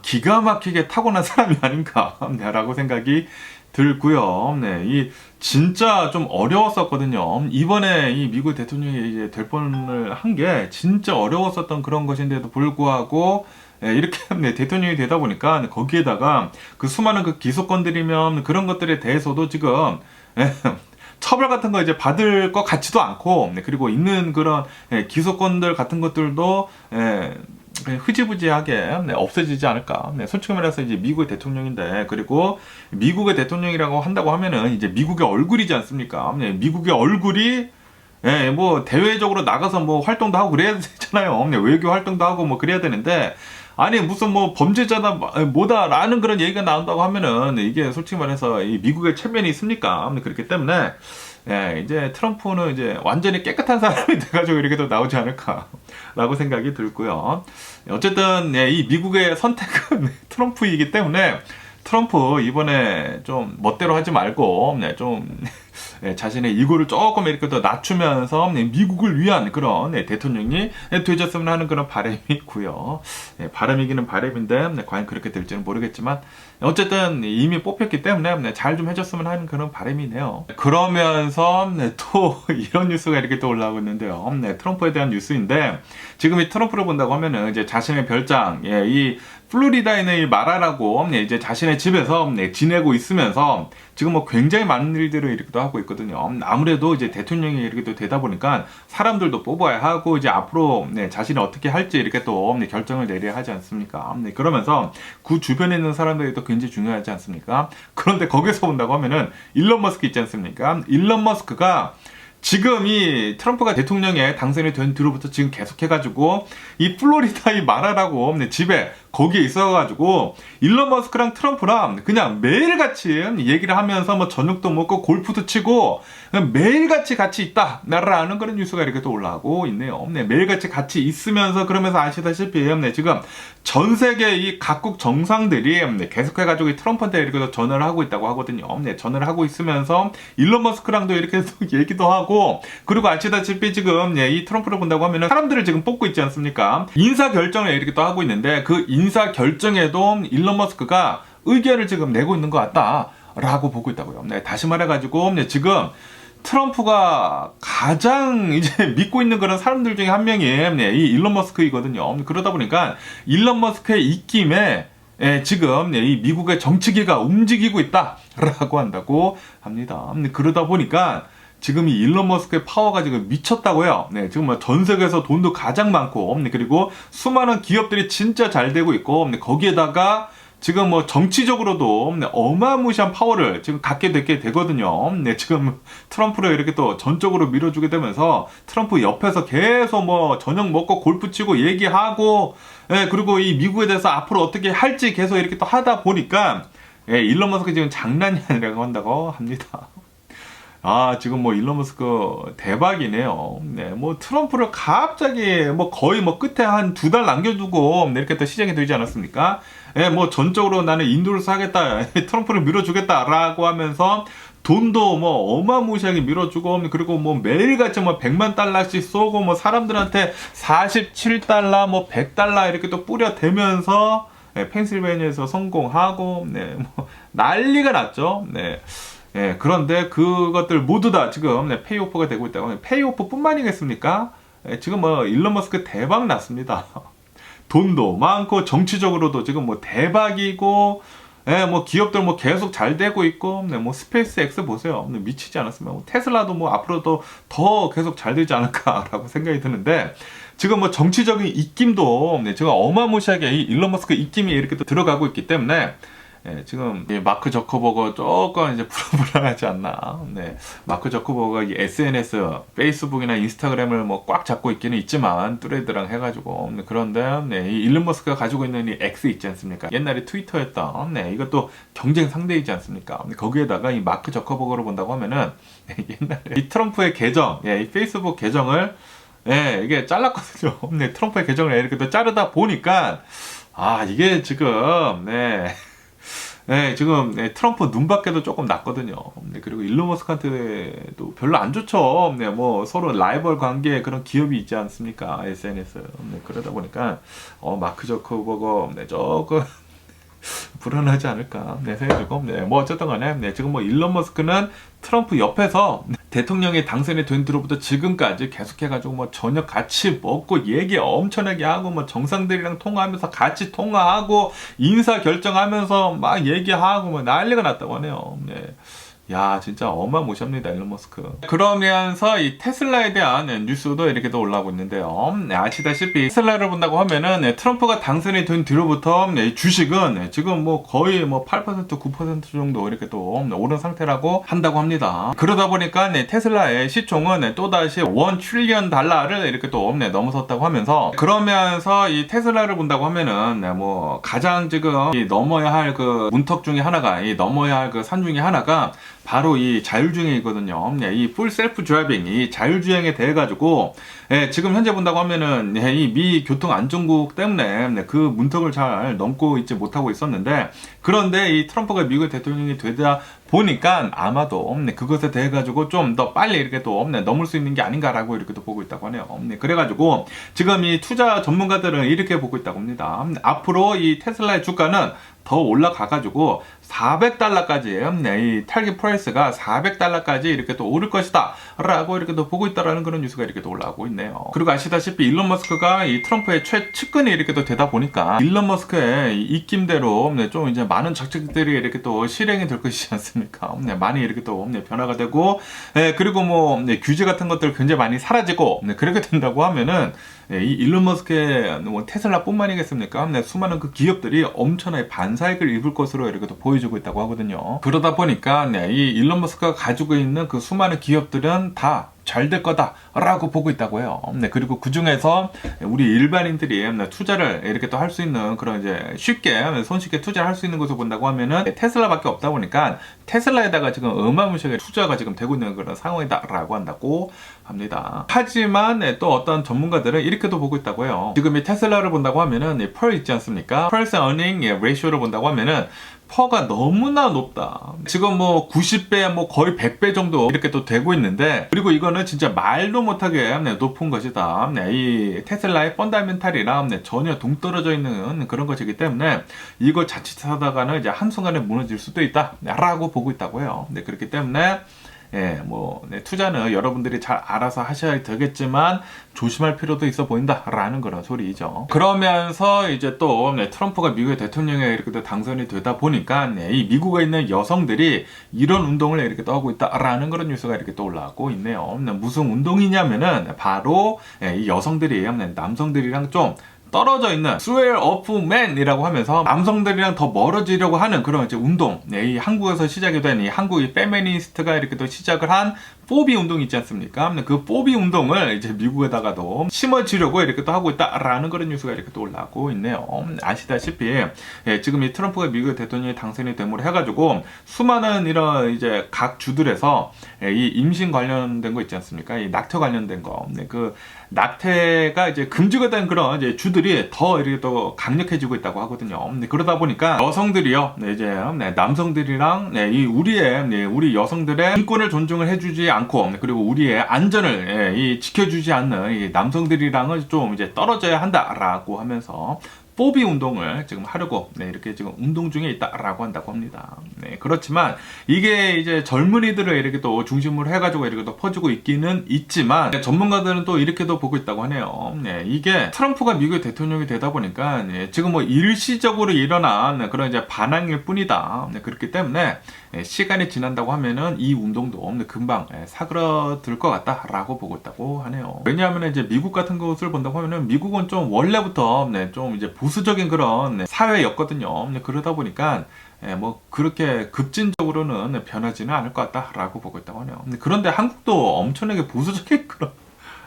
기가 막히게 타고난 사람이 아닌가라고 생각이 들고요. 이 진짜 좀 어려웠었거든요. 이번에 이 미국 대통령이 이제 될 뻔을 한 게 진짜 어려웠었던 그런 것인데도 불구하고 이렇게 대통령이 되다 보니까 거기에다가 그 수많은 그 기소권들이면 그런 것들에 대해서도 지금 처벌 같은 거 이제 받을 것 같지도 않고 그리고 있는 그런 기소권들 같은 것들도 흐지부지하게 없어지지 않을까. 솔직히 말해서 이제 미국의 대통령인데 그리고 미국의 대통령이라고 한다고 하면은 이제 미국의 얼굴이지 않습니까? 미국의 얼굴이 뭐 대외적으로 나가서 뭐 활동도 하고 그래야 되잖아요. 외교 활동도 하고 뭐 그래야 되는데 아니 무슨 뭐 범죄자다 뭐다라는 그런 얘기가 나온다고 하면은 이게 솔직히 말해서 이 미국의 체면이 있습니까? 그렇기 때문에 이제 트럼프는 이제 완전히 깨끗한 사람이 돼가지고 이렇게 또 나오지 않을까라고 생각이 들고요. 어쨌든 이 미국의 선택은 트럼프이기 때문에 트럼프 이번에 좀 멋대로 하지 말고 좀 자신의 이고를 조금 이렇게 더 낮추면서 미국을 위한 그런 대통령이 되셨으면 하는 그런 바람이 있고요. 바람이기는 바람인데 과연 그렇게 될지는 모르겠지만 어쨌든 이미 뽑혔기 때문에 잘 좀 해줬으면 하는 그런 바람이네요. 그러면서 또 이런 뉴스가 이렇게 또 올라오고 있는데요. 트럼프에 대한 뉴스인데 지금 이 트럼프를 본다고 하면은 이제 자신의 별장 이 플로리다에 있는 이 마라라고 이제 자신의 집에서 지내고 있으면서 지금 뭐 굉장히 많은 일들을 이렇게 또 하고 있거든요. 아무래도 이제 대통령이 이렇게 또 되다 보니까 사람들도 뽑아야 하고 이제 앞으로 자신이 어떻게 할지 이렇게 또 결정을 내려야 하지 않습니까? 그러면서 그 주변에 있는 사람들이 또 굉장히 중요하지 않습니까? 그런데 거기서 본다고 하면은 일론 머스크 있지 않습니까? 일론 머스크가 지금 이 트럼프가 대통령에 당선이 된 뒤로부터 지금 계속해가지고 이 플로리다 이 마라라고 집에 거기에 있어가지고 일론 머스크랑 트럼프랑 그냥 매일같이 얘기를 하면서 뭐 저녁도 먹고 골프도 치고 매일같이 같이 있다 라는 그런 뉴스가 이렇게 또 올라오고 있네요. 매일같이 같이 있으면서 그러면서 아시다시피 지금 전 세계 이 각국 정상들이 계속해가지고 이 트럼프한테 이렇게 전화를 하고 있다고 하거든요. 전화를 하고 있으면서 일론 머스크랑도 이렇게 얘기도 하고 그리고 아시다시피 지금 이 트럼프를 본다고 하면은 사람들을 지금 뽑고 있지 않습니까? 인사 결정을 이렇게 또 하고 있는데 그 인사 결정에도 일론 머스크가 의견을 지금 내고 있는 것 같다라고 보고 있다고요. 다시 말해가지고 지금 트럼프가 가장 이제 믿고 있는 그런 사람들 중에 한 명이 이 일론 머스크이거든요. 그러다 보니까 일론 머스크의 입김에 지금 이 미국의 정치계가 움직이고 있다라고 한다고 합니다. 그러다 보니까 지금 이 일론 머스크의 파워가 지금 미쳤다고요. 네, 지금 뭐 전 세계에서 돈도 가장 많고, 네, 그리고 수많은 기업들이 진짜 잘 되고 있고, 네, 거기에다가 지금 뭐 정치적으로도 네, 어마무시한 파워를 지금 갖게 되거든요. 네, 지금 트럼프를 이렇게 또 전적으로 밀어주게 되면서 트럼프 옆에서 계속 뭐 저녁 먹고 골프 치고 얘기하고, 네, 그리고 이 미국에 대해서 앞으로 어떻게 할지 계속 이렇게 또 하다 보니까, 예, 일론 머스크 지금 장난이 아니라고 한다고 합니다. 아, 지금 뭐 일론 머스크 대박이네요. 네, 뭐 트럼프를 갑자기 뭐 거의 뭐 끝에 한 2달 남겨두고 네, 이렇게 또 시작이 되지 않았습니까? 예, 뭐 전적으로 나는 인도를 사겠다, 트럼프를 밀어주겠다라고 하면서 돈도 뭐 어마무시하게 밀어주고, 그리고 뭐 매일같이 뭐 100만 달러씩 쏘고 뭐 사람들한테 47달러 뭐 100달러 이렇게 또 뿌려대면서 네, 펜실베니아에서 성공하고, 네, 뭐 난리가 났죠. 네. 예, 그런데 그것들 모두 다 지금 네, 페이오프가 되고 있다고. 페이오프뿐만이겠습니까? 예, 지금 뭐 일론 머스크 대박 났습니다. 돈도 많고 정치적으로도 지금 뭐 대박이고, 예, 뭐 기업들 뭐 계속 잘 되고 있고, 네, 뭐 스페이스 X 보세요. 네, 미치지 않았으면 뭐 테슬라도 뭐 앞으로도 더 계속 잘 되지 않을까라고 생각이 드는데, 지금 뭐 정치적인 입김도 네, 지금 어마무시하게 이 일론 머스크 입김이 이렇게 또 들어가고 있기 때문에. 예, 지금 마크 저커버거 조금 이제 불안하지 않나. 네, 마크 저커버거가 이 SNS, 페이스북이나 인스타그램을 뭐 꽉 잡고 있기는 있지만 뚜레드랑 해가지고 그런데 네, 이 일론 머스크가 가지고 있는 이 X 있지 않습니까? 옛날에 트위터였던 네, 이것도 경쟁 상대이지 않습니까? 거기에다가 이 마크 저커버거를 본다고 하면은 옛날에 이 트럼프의 계정, 예, 이 페이스북 계정을 예, 이게 잘랐거든요. 네, 트럼프의 계정을 이렇게 또 자르다 보니까 아 이게 지금 네. 네, 지금 네, 트럼프 눈밖에도 조금 났거든요. 네, 그리고 일론 머스크한테도 별로 안 좋죠. 네, 뭐 서로 라이벌 관계에 그런 기업이 있지 않습니까? SNS. 네, 그러다 보니까 마크 저커버거 네, 조금 불안하지 않을까 네, 생각이고, 네, 뭐 어쨌든 간에 네, 지금 뭐 일론 머스크는 트럼프 옆에서 대통령이 당선이 된 뒤로부터 지금까지 계속해가지고 뭐 저녁 같이 먹고 얘기 엄청나게 하고 뭐 정상들이랑 통화하면서 같이 통화하고 인사 결정하면서 막 얘기하고 뭐 난리가 났다고 하네요. 네. 야, 진짜 어마무시합니다, 일론 머스크. 그러면서 이 테슬라에 대한 뉴스도 이렇게 또 올라오고 있는데요. 네, 아시다시피 테슬라를 본다고 하면은 네, 트럼프가 당선이 된 뒤로부터 네, 주식은 네, 지금 뭐 거의 뭐 8%, 9% 정도 이렇게 또 오른 상태라고 한다고 합니다. 그러다 보니까 네, 테슬라의 시총은 네, 또다시 1 트릴리언 달러를 이렇게 또 네, 넘어섰다고 하면서, 그러면서 이 테슬라를 본다고 하면은 네, 뭐 가장 지금 이 넘어야 할 그 문턱 중에 하나가, 이 넘어야 할 그 산 중에 하나가 바로 이 자율주행이거든요. 네, 이 풀 셀프 드라이빙, 이 자율주행에 대해 가지고 네, 지금 현재 본다고 하면은 네, 이 미 교통안전국 때문에 네, 그 문턱을 잘 넘고 있지 못하고 있었는데, 그런데 이 트럼프가 미국 대통령이 되다 보니까 아마도 네, 그것에 대해 가지고 좀 더 빨리 이렇게 또 네, 넘을 수 있는 게 아닌가라고 이렇게 또 보고 있다고 하네요. 네, 그래가지고 지금 이 투자 전문가들은 이렇게 보고 있다고 합니다. 앞으로 이 테슬라의 주가는 더 올라가가지고 400달러까지 네, 이 타겟 프라이스가 400달러까지 이렇게 또 오를 것이다 라고 이렇게 또 보고 있다라는 그런 뉴스가 이렇게 또 올라오고 있네요. 그리고 아시다시피 일론 머스크가 이 트럼프의 최측근이 이렇게 또 되다 보니까 일론 머스크의 입김대로 네, 좀 이제 많은 정책들이 이렇게 또 실행이 될 것이지 않습니까? 네, 많이 이렇게 또 네, 변화가 되고 네, 그리고 뭐 네, 규제 같은 것들 굉장히 많이 사라지고 네, 그렇게 된다고 하면은 네, 이 일론 머스크의 뭐 테슬라뿐만이겠습니까? 네, 수많은 그 기업들이 엄청나게 반사익을 입을 것으로 이렇게 또 보여주고 있다고 하거든요. 그러다 보니까 네, 이 일론 머스크가 가지고 있는 그 수많은 기업들은 다 잘 될 거다라고 보고 있다고 해요. 네, 그리고 그 중에서 우리 일반인들이 투자를 이렇게 또 할 수 있는 그런 이제 쉽게 손쉽게 투자를 할 수 있는 것을 본다고 하면은 테슬라밖에 없다 보니까 테슬라에다가 지금 어마무시하게 투자가 지금 되고 있는 그런 상황이다라고 한다고 합니다. 하지만 또 어떤 전문가들은 이렇게도 보고 있다고 해요. 지금 이 테슬라를 본다고 하면은 펄 있지 않습니까? 펄스 어닝 레이쇼를 본다고 하면은 퍼가 너무나 높다. 지금 뭐 90배, 뭐 거의 100배 정도 이렇게 또 되고 있는데, 그리고 이거는 진짜 말도 못하게 높은 것이다. 이 테슬라의 펀다멘탈이랑 전혀 동떨어져 있는 그런 것이기 때문에 이걸 자칫하다가는 이제 한순간에 무너질 수도 있다 라고 보고 있다고 해요. 그렇기 때문에 투자는 여러분들이 잘 알아서 하셔야 되겠지만 조심할 필요도 있어 보인다라는 그런 소리죠. 그러면서 이제 또 트럼프가 미국의 대통령에 이렇게 당선이 되다 보니까 이 미국에 있는 여성들이 이런 운동을 이렇게 또 하고 있다라는 그런 뉴스가 이렇게 또 올라오고 있네요. 무슨 운동이냐면은 바로 이 여성들이 남성들이랑 좀 떨어져 있는 Square of Man이라고 하면서 남성들이랑 더 멀어지려고 하는 그런 이제 운동. 이 한국에서 시작이 된 이 한국의 페미니스트가 이렇게 또 시작을 한 뽀비 운동 있지 않습니까? 그 뽀비 운동을 이제 미국에다가도 심어지려고 이렇게 또 하고 있다라는 그런 뉴스가 이렇게 또 올라오고 있네요. 아시다시피 지금 이 트럼프가 미국의 대통령이 당선이 됨으로 해가지고 수많은 이런 이제 각 주들에서 이 임신 관련된 거 있지 않습니까? 이 낙태 관련된 거. 그 낙태가 이제 금지가 된 그런 이제 주들이 더 이렇게 또 강력해지고 있다고 하거든요. 그러다 보니까 여성들이요, 이제 남성들이랑 우리 여성들의 인권을 존중을 해주지 않고 그리고 우리의 안전을 지켜주지 않는 이 남성들이랑은 좀 이제 떨어져야 한다라고 하면서 뽀비 운동을 지금 하려고 이렇게 지금 운동 중에 있다라고 한다고 합니다. 그렇지만 이게 이제 젊은이들을 이렇게 또 중심으로 해가지고 이렇게 또 퍼지고 있기는 있지만 전문가들은 또 이렇게도 보고 있다고 하네요. 이게 트럼프가 미국의 대통령이 되다 보니까 지금 뭐 일시적으로 일어난 그런 이제 반항일 뿐이다. 그렇기 때문에 시간이 지난다고 하면은 이 운동도 금방 사그러들 것 같다라고 보고 있다고 하네요. 왜냐하면 이제 미국 같은 것을 본다고 하면은 미국은 좀 원래부터 좀 이제 보수적인 그런 사회였거든요. 그러다 보니까 뭐 그렇게 급진적으로는 변하지는 않을 것 같다라고 보고 있다고 하네요. 그런데 한국도 엄청나게 보수적인 그런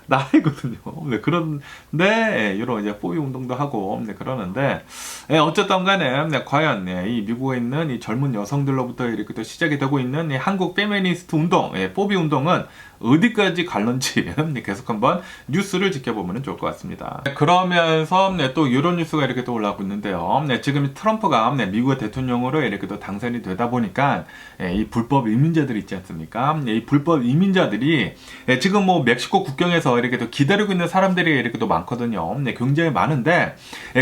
나이거든요. 그런데 이런 이제 뽀이 운동도 하고 그러는데 어쨌든 간에 과연 이 미국에 있는 이 젊은 여성들로부터 이렇게 또 시작이 되고 있는 이 한국 페미니스트 운동, 뽀비 운동은 어디까지 갈런지 계속 한번 뉴스를 지켜보면 좋을 것 같습니다. 그러면서 또 이런 뉴스가 이렇게 또 올라오고 있는데요. 지금 트럼프가 미국의 대통령으로 이렇게 또 당선이 되다 보니까 이 불법 이민자들 있지 않습니까? 이 불법 이민자들이 지금 뭐 멕시코 국경에서 이렇게 또 기다리고 있는 사람들이 이렇게 또 많거든요. 굉장히 많은데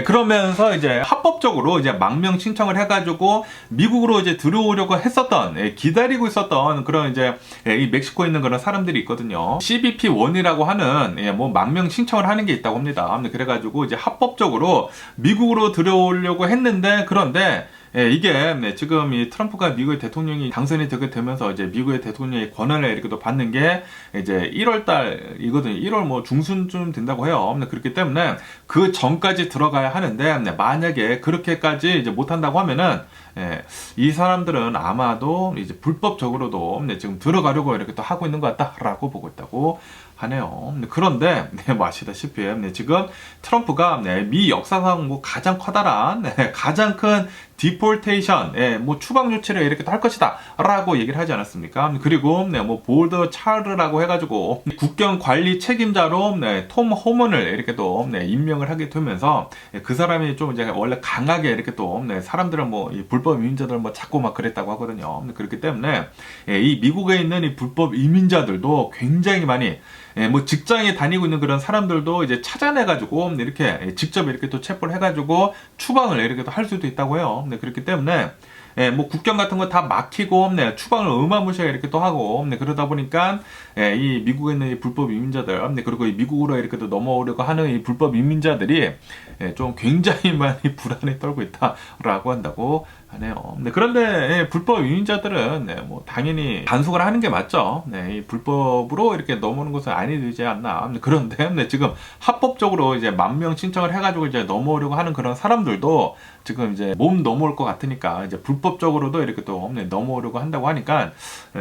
그러면서 이제 합법적으로 이제 망명 신청을 해가지고 미국으로 이제 들어오려고 했었던 기다리고 있었던 그런 이제 이 멕시코에 있는 그런 사람들이 있거든요. CBP1이라고 하는 뭐 망명 신청을 하는 게 있다고 합니다. 그래가지고 이제 합법적으로 미국으로 들어오려고 했는데 그런데 이게 지금 이 트럼프가 미국의 대통령이 당선이 되게 되면서 이제 미국의 대통령의 권한을 이렇게 또 받는 게 이제 1월 달이거든요. 1월 뭐 중순쯤 된다고 해요. 그렇기 때문에 그 전까지 들어가야 하는데 만약에 그렇게까지 이제 못한다고 하면은 이 사람들은 아마도 이제 불법적으로도 지금 들어가려고 이렇게 또 하고 있는 것 같다라고 보고 있다고 하네요. 그런데 뭐 아시다시피 지금 트럼프가 미 역사상 뭐 가장 커다란 가장 큰 디폴테이션 뭐 추방 조치를 이렇게 또 할 것이다 라고 얘기를 하지 않았습니까? 그리고 뭐 볼더 차르라고 해가지고 국경 관리 책임자로 톰 호먼을 이렇게 또 임명을 하게 되면서 그 사람이 좀 이제 원래 강하게 이렇게 또 사람들을 뭐 이 불법 이민자들 뭐 찾고 막 그랬다고 하거든요. 그렇기 때문에 이 미국에 있는 이 불법 이민자들도 굉장히 많이 뭐 직장에 다니고 있는 그런 사람들도 이제 찾아내가지고 이렇게 직접 이렇게 또 체포를 해가지고 추방을 이렇게 또 할 수도 있다고 해요. 그렇기 때문에 뭐 국경 같은 거 다 막히고 추방을 어마무시하게 이렇게 또 하고 그러다 보니까 이 미국에 있는 이 불법 이민자들 그리고 이 미국으로 이렇게 또 넘어오려고 하는 이 불법 이민자들이 좀 굉장히 많이 불안에 떨고 있다라고 한다고 하네요. 그런데 불법 이민자들은 뭐 당연히 단속을 하는 게 맞죠. 이 불법으로 이렇게 넘어오는 것은 아니지 않나. 그런데 지금 합법적으로 이제 만명 신청을 해가지고 이제 넘어오려고 하는 그런 사람들도 지금 이제 몸 넘어올 것 같으니까 이제 불법적으로도 이렇게 또 넘어오려고 한다고 하니까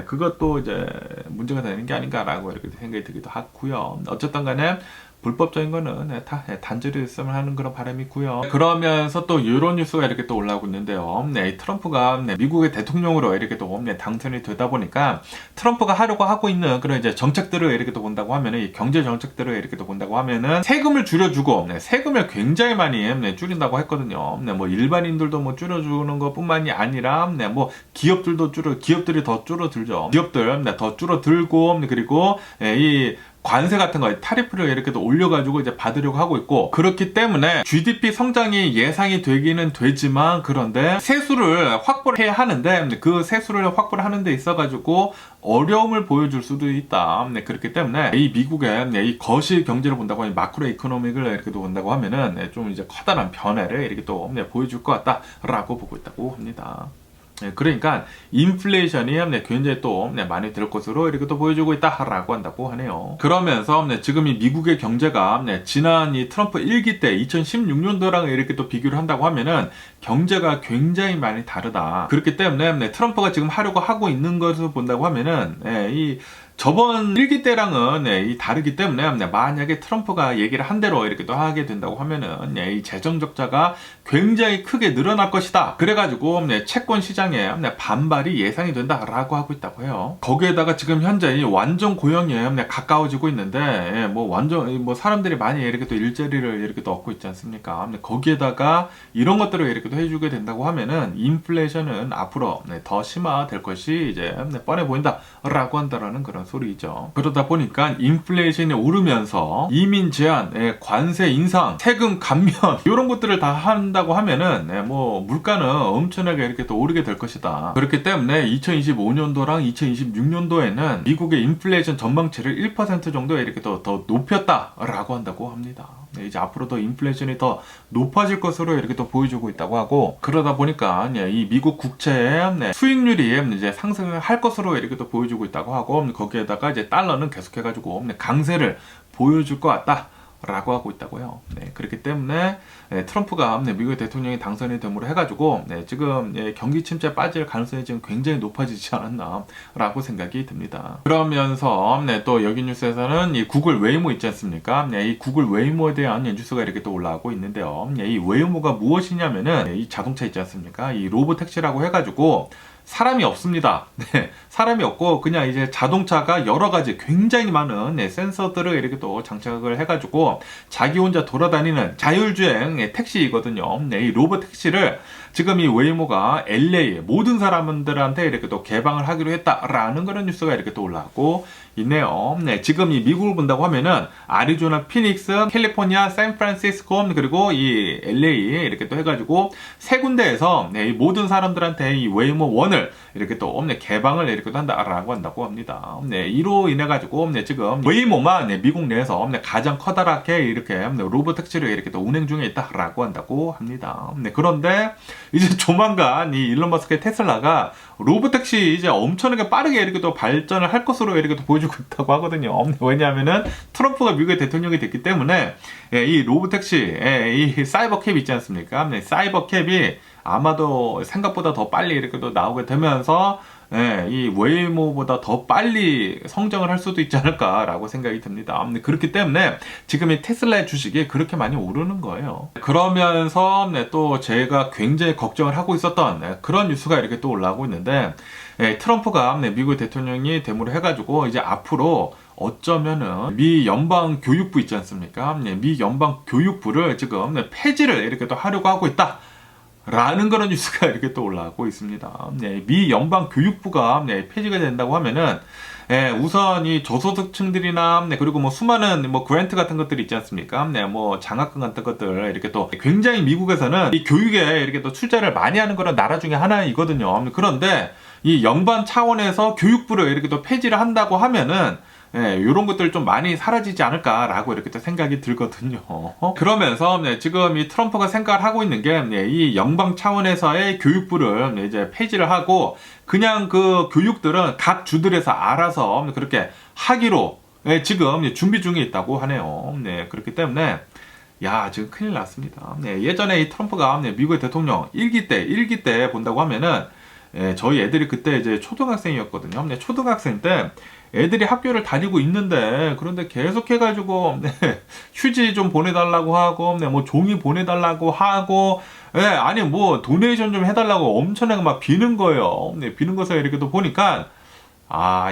그것도 이제 문제가 되는 게 아닌가라고 이렇게 생각이 들기도 하고요. 어쨌든 간에 불법적인 거는 다 단절이 됐으면 하는 그런 바람이 있고요. 그러면서 또 이런 뉴스가 이렇게 또 올라오고 있는데요. 트럼프가 미국의 대통령으로 이렇게 또 당선이 되다 보니까 트럼프가 하려고 하고 있는 그런 이제 정책들을 이렇게 또 본다고 하면은 이 경제 정책들을 이렇게 또 본다고 하면은 세금을 줄여주고 세금을 굉장히 많이 줄인다고 했거든요. 뭐 일반인들도 뭐 줄여주는 것뿐만이 아니라 뭐 기업들이 더 줄어들죠. 기업들 더 줄어들고 그리고 이 관세 같은 거 타리프를 이렇게 또 올려가지고 이제 받으려고 하고 있고, 그렇기 때문에 GDP 성장이 예상이 되기는 되지만, 그런데 세수를 확보를 해야 하는데 그 세수를 확보를 하는 데 있어가지고 어려움을 보여줄 수도 있다. 그렇기 때문에 이 미국의 이 거시 경제를 본다고 하면, 마크로 이코노믹을 이렇게 또 본다고 하면은 좀 이제 커다란 변화를 이렇게 또 보여줄 것 같다라고 보고 있다고 합니다. 그러니까 인플레이션이 굉장히 또 많이 들 것으로 이렇게 또 보여주고 있다라고 한다고 하네요. 그러면서 지금 이 미국의 경제가 지난 이 트럼프 1기 때 2016년도랑 이렇게 또 비교를 한다고 하면은 경제가 굉장히 많이 다르다. 그렇기 때문에 트럼프가 지금 하려고 하고 있는 것을 본다고 하면은 이 저번 1기 때랑은 다르기 때문에 만약에 트럼프가 얘기를 한 대로 이렇게 또 하게 된다고 하면은 이 재정 적자가 굉장히 크게 늘어날 것이다. 그래가지고 채권 시장에 반발이 예상이 된다라고 하고 있다고 해요. 거기에다가 지금 현재 완전 고용에 가까워지고 있는데 완전 사람들이 많이 이렇게 또 일자리를 이렇게 또 얻고 있지 않습니까? 거기에다가 이런 것들을 이렇게 또 해주게 된다고 하면은 인플레이션은 앞으로 더 심화될 것이 이제 뻔해 보인다라고 한다라는 그런 소리죠. 그러다 보니까 인플레이션이 오르면서 이민 제한, 관세 인상, 세금 감면 이런 것들을 다 한다고 하면은 물가는 엄청나게 이렇게 또 오르게 될 것이다. 그렇기 때문에 2025년도랑 2026년도에는 미국의 인플레이션 전망치를 1% 정도 이렇게 더 높였다라고 한다고 합니다. 이제 앞으로 더 인플레이션이 더 높아질 것으로 이렇게 또 보여주고 있다고 하고, 그러다 보니까 이 미국 국채의 수익률이 이제 상승을 할 것으로 이렇게 또 보여주고 있다고 하고, 거기에다가 이제 달러는 계속해가지고 강세를 보여줄 것 같다. 라고 하고 있다고요. 그렇기 때문에 트럼프가 미국의 대통령이 당선이 됨으로 해가지고 지금 경기 침체에 빠질 가능성이 지금 굉장히 높아지지 않았나 라고 생각이 듭니다. 그러면서 또 여기 뉴스에서는 이 구글 웨이모 있지 않습니까? 이 구글 웨이모에 대한 뉴스가 이렇게 또 올라오고 있는데요. 이 웨이모가 무엇이냐면은 이 자동차 있지 않습니까? 이 로봇 택시라고 해가지고 사람이 없습니다. 사람이 없고 그냥 이제 자동차가 여러 가지 굉장히 많은 센서들을 이렇게 또 장착을 해가지고 자기 혼자 돌아다니는 자율주행 택시이거든요. 이 로봇 택시를 지금 이 웨이모가 LA 모든 사람들한테 이렇게 또 개방을 하기로 했다라는 그런 뉴스가 이렇게 또 올라오고 있네요. 지금 이 미국을 본다고 하면은 아리조나, 피닉스, 캘리포니아, 샌프란시스코 그리고 이 LA 이렇게 또 해가지고 세 군데에서 이 모든 사람들한테 이 웨이모 1을 이렇게 또 개방을 이렇게 또 한다라고 한다고 합니다. 이로 인해 가지고 지금 웨이모만 미국 내에서 가장 커다랗게 이렇게 로봇 택시를 이렇게 또 운행 중에 있다라고 한다고 합니다. 그런데 이제 조만간 이 일론 머스크의 테슬라가 로봇택시 이제 엄청나게 빠르게 이렇게 또 발전을 할 것으로 이렇게 또 보여주고 있다고 하거든요. 왜냐하면은 트럼프가 미국의 대통령이 됐기 때문에 이 로봇택시, 이 사이버캡 있지 않습니까? 사이버캡이 아마도 생각보다 더 빨리 이렇게 또 나오게 되면서 이 웨이모보다 더 빨리 성장을 할 수도 있지 않을까라고 생각이 듭니다. 그렇기 때문에 지금 이 테슬라의 주식이 그렇게 많이 오르는 거예요. 그러면서 또 제가 굉장히 걱정을 하고 있었던 그런 뉴스가 이렇게 또 올라오고 있는데, 트럼프가 미국 대통령이 됨으로 해가지고 이제 앞으로 어쩌면은 미 연방 교육부 있지 않습니까? 미 연방 교육부를 지금 폐지를 이렇게 또 하려고 하고 있다. 라는 그런 뉴스가 이렇게 또 올라오고 있습니다. 미 연방 교육부가 폐지가 된다고 하면은 우선 이 저소득층들이나 그리고 수많은 그랜트 같은 것들이 있지 않습니까? 장학금 같은 것들 이렇게 또 굉장히 미국에서는 이 교육에 이렇게 또 투자를 많이 하는 그런 나라 중에 하나이거든요. 그런데 이 연방 차원에서 교육부를 이렇게 또 폐지를 한다고 하면은 이런 것들 좀 많이 사라지지 않을까라고 이렇게 또 생각이 들거든요. 그러면서 지금 이 트럼프가 생각을 하고 있는 게 이 연방 차원에서의 교육부를 이제 폐지를 하고 그냥 그 교육들은 각 주들에서 알아서 그렇게 하기로 지금 준비 중에 있다고 하네요. 그렇기 때문에 지금 큰일 났습니다. 예전에 이 트럼프가 미국의 대통령 1기 때 본다고 하면은 저희 애들이 그때 이제 초등학생이었거든요. 초등학생 때 애들이 학교를 다니고 있는데, 그런데 계속 해가지고 휴지 좀 보내달라고 하고 종이 보내달라고 하고 아니 도네이션 좀 해달라고 엄청나게 막 비는 거예요. 비는 것을 이렇게 또 보니까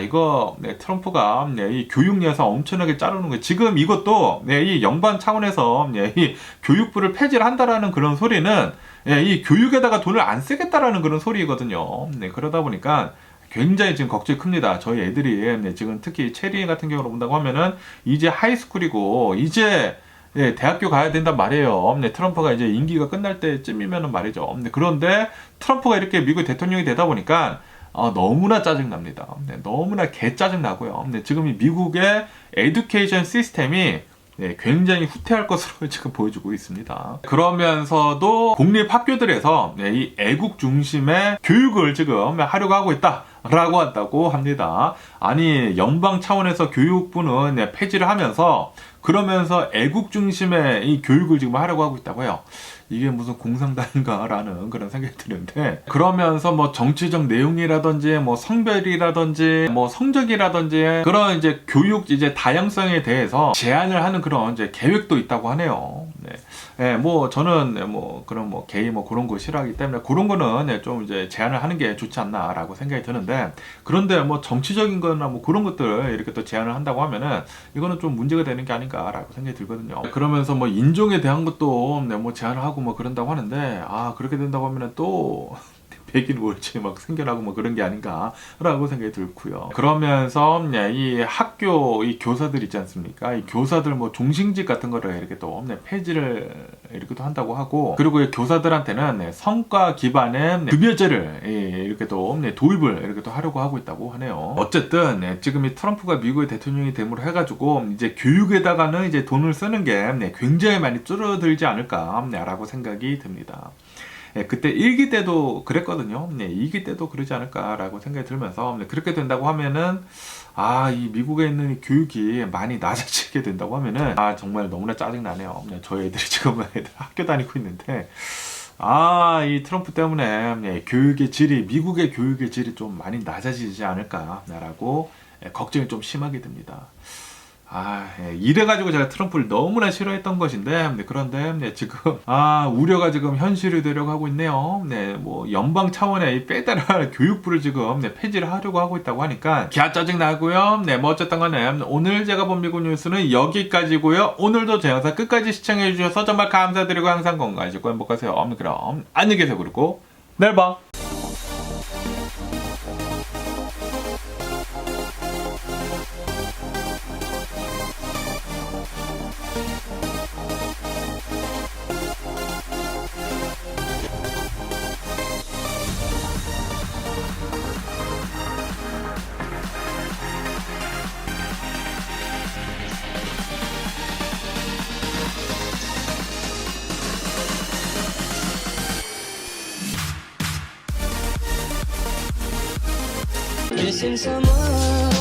이거 트럼프가 이 교육 예산 엄청나게 자르는 거예요. 지금 이것도 이 연방 차원에서 이 교육부를 폐지를 한다라는 그런 소리는 이 교육에다가 돈을 안 쓰겠다라는 그런 소리거든요. 그러다 보니까 굉장히 지금 걱정이 큽니다. 저희 애들이 네, 지금 특히 체리 같은 경우로 본다고 하면은 이제 하이스쿨이고 이제 네, 대학교 가야 된단 말이에요. 네, 트럼프가 이제 임기가 끝날 때쯤이면은 말이죠. 네, 그런데 트럼프가 이렇게 미국 대통령이 되다 보니까 너무나 짜증납니다. 네, 너무나 개 짜증나고요. 네, 지금 이 미국의 에듀케이션 시스템이 네, 굉장히 후퇴할 것으로 지금 보여주고 있습니다. 그러면서도 공립 학교들에서 네, 이 애국 중심의 교육을 지금 하려고 하고 있다라고 한다고 합니다. 아니 연방 차원에서 교육부는 네, 폐지를 하면서 그러면서 애국 중심의 이 교육을 지금 하려고 하고 있다고 해요. 이게 무슨 공산당인가라는 그런 생각이 드는데, 그러면서 뭐 정치적 내용이라든지 뭐 성별이라든지 뭐 성적이라든지 그런 이제 교육 이제 다양성에 대해서 제한을 하는 그런 이제 계획도 있다고 하네요. 네. 네, 뭐 저는 뭐 그런 뭐 게이 뭐 그런 거 싫어하기 때문에 그런 거는 네, 좀 이제 제한을 하는 게 좋지 않나라고 생각이 드는데, 그런데 뭐 정치적인 거나 뭐 그런 것들 이렇게 또 제한을 한다고 하면은 이거는 좀 문제가 되는 게 아닌가라고 생각이 들거든요. 그러면서 뭐 인종에 대한 것도 네, 뭐 제한을 하고 뭐 그런다고 하는데, 그렇게 된다고 하면은 또 백인 우울증이 막 생겨나고 뭐 그런 게 아닌가라고 생각이 들고요. 그러면서 이 학교 이 교사들 있지 않습니까? 이 교사들 뭐 종신직 같은 거를 이렇게 또 폐지를 이렇게 또 한다고 하고, 그리고 이 교사들한테는 성과 기반의 급여제를 이렇게 또 도입을 이렇게 또 하려고 하고 있다고 하네요. 어쨌든 지금 이 트럼프가 미국의 대통령이 됨으로 해가지고 이제 교육에다가는 이제 돈을 쓰는 게 굉장히 많이 줄어들지 않을까라고 생각이 듭니다. 그때 1기 때도 그랬거든요. 2기 때도 그러지 않을까라고 생각이 들면서 그렇게 된다고 하면은 이 미국에 있는 이 교육이 많이 낮아지게 된다고 하면은 정말 너무나 짜증나네요. 저희 애들이 지금 학교 다니고 있는데 이 트럼프 때문에 교육의 질이, 미국의 교육의 질이 좀 많이 낮아지지 않을까라고 걱정이 좀 심하게 듭니다. 이래가지고 제가 트럼프를 너무나 싫어했던 것인데, 그런데 지금 우려가 지금 현실이 되려고 하고 있네요. 뭐 연방 차원의 이 페더럴 교육부를 지금 폐지를 하려고 하고 있다고 하니까 갸 짜증 나고요. 뭐 어쨌든 간에 오늘 제가 본 미국 뉴스는 여기까지고요. 오늘도 제 영상 끝까지 시청해 주셔서 정말 감사드리고 항상 건강하시고 행복하세요. 그럼 안녕히 계세요. 그리고 내일 봐. Missing someone